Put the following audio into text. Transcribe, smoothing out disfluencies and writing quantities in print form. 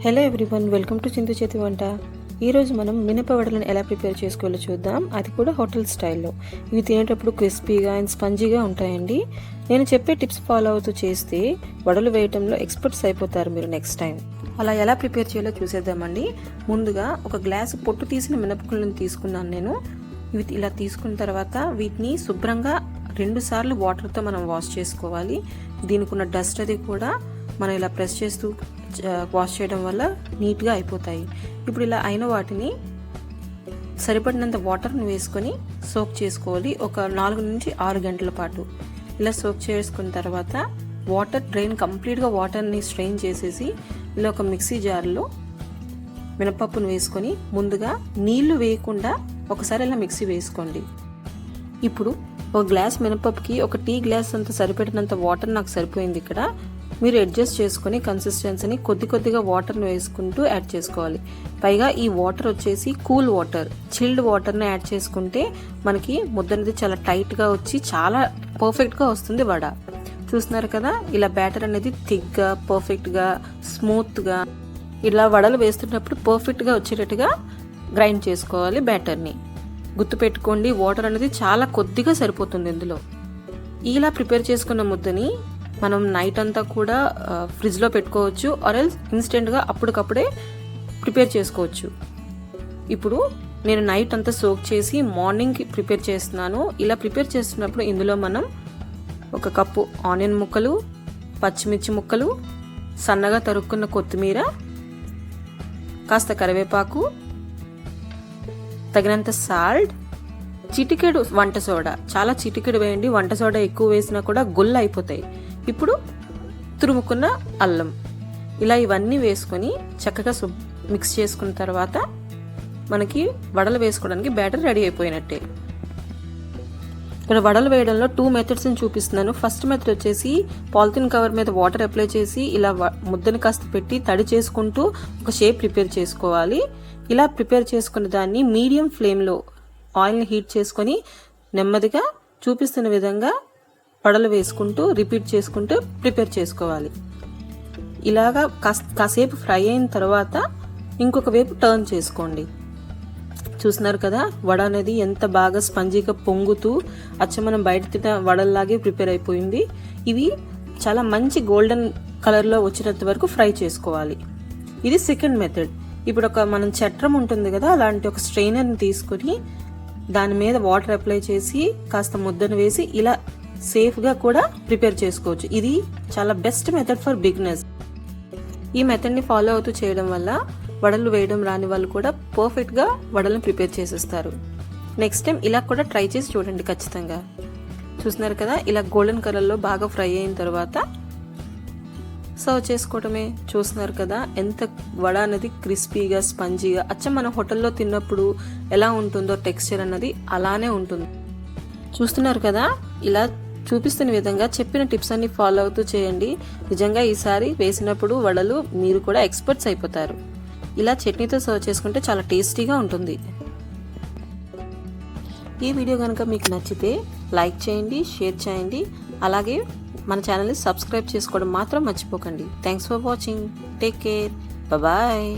Hello everyone, welcome to Chintu చేతి వంట. ఈరోజు మనం మినపవడలను ఎలా ప్రిపేర్ చేసుకోవాలో చూద్దాం, అది కూడా హోటల్ స్టైల్లో. ఇవి తినేటప్పుడు క్రిస్పీగా అండ్ స్పంజీగా ఉంటాయండి. నేను చెప్పే టిప్స్ ఫాలో అవుతూ చేస్తే వడలు వేయటంలో ఎక్స్పర్ట్స్ అయిపోతారు మీరు నెక్స్ట్ టైం. అలా ఎలా ప్రిపేర్ చేయాలో చూసేద్దామండి. ముందుగా ఒక గ్లాసు పొట్టు తీసిన మినపగుళ్ళను తీసుకున్నాను నేను. ఇవి ఇలా తీసుకున్న తర్వాత వీటిని శుభ్రంగా 2 సార్లు వాటర్తో మనం వాష్ చేసుకోవాలి. దీనికి ఉన్న డస్ట్ అది కూడా మనం ఇలా ప్రెస్ చేస్తూ వాష్ చేయడం వల్ల నీట్గా అయిపోతాయి. ఇప్పుడు ఇలా అయిన వాటిని సరిపడినంత వాటర్ని వేసుకొని సోక్ చేసుకోవాలి. ఒక 4 నుంచి 6 గంటల పాటు ఇలా సోక్ చేసుకున్న తర్వాత వాటర్ డ్రైన్ కంప్లీట్గా వాటర్ని స్ట్రెయిన్ చేసేసి ఇలా ఒక మిక్సీ జార్లో మినపప్పును వేసుకొని ముందుగా నీళ్లు వేయకుండా ఒకసారి ఇలా మిక్సీ వేసుకోండి. ఇప్పుడు ఒక గ్లాస్ మినపప్పుకి ఒక టీ గ్లాస్ అంత సరిపెట్టినంత వాటర్ నాకు సరిపోయింది. ఇక్కడ మీరు అడ్జస్ట్ చేసుకుని కన్సిస్టెన్సీని కొద్దిగా వాటర్ని వేసుకుంటూ యాడ్ చేసుకోవాలి. పైగా ఈ వాటర్ వచ్చేసి కూల్ వాటర్, చిల్డ్ వాటర్ని యాడ్ చేసుకుంటే మనకి ముద్ద అనేది చాలా టైట్గా వచ్చి చాలా పర్ఫెక్ట్గా వస్తుంది వడ. చూస్తున్నారు కదా, ఇలా బ్యాటర్ అనేది థిక్గా పర్ఫెక్ట్గా స్మూత్గా ఇలా వడలు వేస్తున్నప్పుడు పర్ఫెక్ట్గా వచ్చేటట్టుగా గ్రైండ్ చేసుకోవాలి బ్యాటర్ని. గుర్తుపెట్టుకోండి, వాటర్ అనేది చాలా కొద్దిగా సరిపోతుంది ఇందులో. ఇలా ప్రిపేర్ చేసుకున్న ముద్దని మనం నైట్ అంతా కూడా ఫ్రిడ్జ్లో పెట్టుకోవచ్చు, ఆర్ ఎల్స్ ఇన్స్టెంట్గా అప్పటికప్పుడే ప్రిపేర్ చేసుకోవచ్చు. ఇప్పుడు నేను నైట్ అంతా సోక్ చేసి మార్నింగ్కి ప్రిపేర్ చేస్తున్నాను. ఇలా ప్రిపేర్ చేస్తున్నప్పుడు ఇందులో మనం 1 కప్పు ఆనియన్ ముక్కలు, పచ్చిమిర్చి ముక్కలు, సన్నగా తరుక్కున్న కొత్తిమీర, కాస్త కరివేపాకు, తగినంత సాల్ట్, చిటికెడు వంట సోడా, చాలా చిటికెడు వేయండి. వంట సోడా ఎక్కువ వేసినా కూడా గుల్ల అయిపోతాయి. ఇప్పుడు తురుముకున్న అల్లం, ఇలా ఇవన్నీ వేసుకొని చక్కగా మిక్స్ చేసుకున్న తర్వాత మనకి వడలు వేసుకోవడానికి బ్యాటర్ రెడీ అయిపోయినట్టే. ఇక్కడ వడలు వేయడంలో 2 మెథడ్స్ని చూపిస్తున్నాను. ఫస్ట్ మెథడ్ వచ్చేసి పాలిథిన్ కవర్ మీద వాటర్ అప్లై చేసి ఇలా ముద్దని కాస్త పెట్టి తడి చేసుకుంటూ ఒక షేప్ ప్రిపేర్ చేసుకోవాలి. ఇలా ప్రిపేర్ చేసుకున్న దాన్ని మీడియం ఫ్లేమ్లో ఆయిల్ని హీట్ చేసుకొని నెమ్మదిగా చూపిస్తున్న విధంగా వడలు వేసుకుంటూ రిపీట్ చేసుకుంటూ ప్రిపేర్ చేసుకోవాలి. ఇలాగా కాసేపు ఫ్రై అయిన తర్వాత ఇంకొక వైపు టర్న్ చేసుకోండి. చూస్తున్నారు కదా, వడ అనేది ఎంత బాగా స్పంజీగా పొంగుతూ మనం బయట తిన్న వడల్లాగే ప్రిపేర్ అయిపోయింది. ఇవి చాలా మంచి గోల్డెన్ కలర్లో వచ్చేంత వరకు ఫ్రై చేసుకోవాలి. ఇది సెకండ్ మెథడ్. ఇప్పుడు మనం చట్రం ఉంటుంది కదా, అలాంటి ఒక స్ట్రైనర్ని తీసుకొని దాని మీద వాటర్ అప్లై చేసి కాస్త ముద్దను వేసి ఇలా సేఫ్గా కూడా ప్రిపేర్ చేసుకోవచ్చు. ఇది చాలా బెస్ట్ మెథడ్ ఫర్ బిగినర్స్. ఈ మెథడ్ని ఫాలో అవుతూ చేయడం వల్ల వడలు వేయడం రాని వాళ్ళు కూడా పర్ఫెక్ట్గా వడలను ప్రిపేర్ చేసేస్తారు. నెక్స్ట్ టైం ఇలా కూడా ట్రై చేసి చూడండి ఖచ్చితంగా. చూస్తున్నారు కదా, ఇలా గోల్డెన్ కలర్లో బాగా ఫ్రై అయిన తర్వాత సర్వ్ చేసుకోవడమే. చూస్తున్నారు కదా, ఎంత వడ అనేది క్రిస్పీగా స్పంజీగా మనం హోటల్లో తిన్నప్పుడు ఎలా ఉంటుందో టెక్స్చర్ అన్నది అలానే ఉంటుంది. చూస్తున్నారు కదా, ఇలా చూపిస్తున్న విధంగా చెప్పిన టిప్స్ అన్ని ఫాలో అవుతూ చేయండి. నిజంగా ఈసారి వేసినప్పుడు వడలు మీరు కూడా ఎక్స్పర్ట్స్ అయిపోతారు. ఇలా చట్నీతో సర్వ్ చేసుకుంటే చాలా టేస్టీగా ఉంటుంది. ఈ వీడియో కనుక మీకు నచ్చితే లైక్ చేయండి, షేర్ చేయండి, అలాగే మన ఛానల్ని సబ్స్క్రైబ్ చేసుకోవడం మాత్రం మర్చిపోకండి. Thanks for watching. Take care. Bye.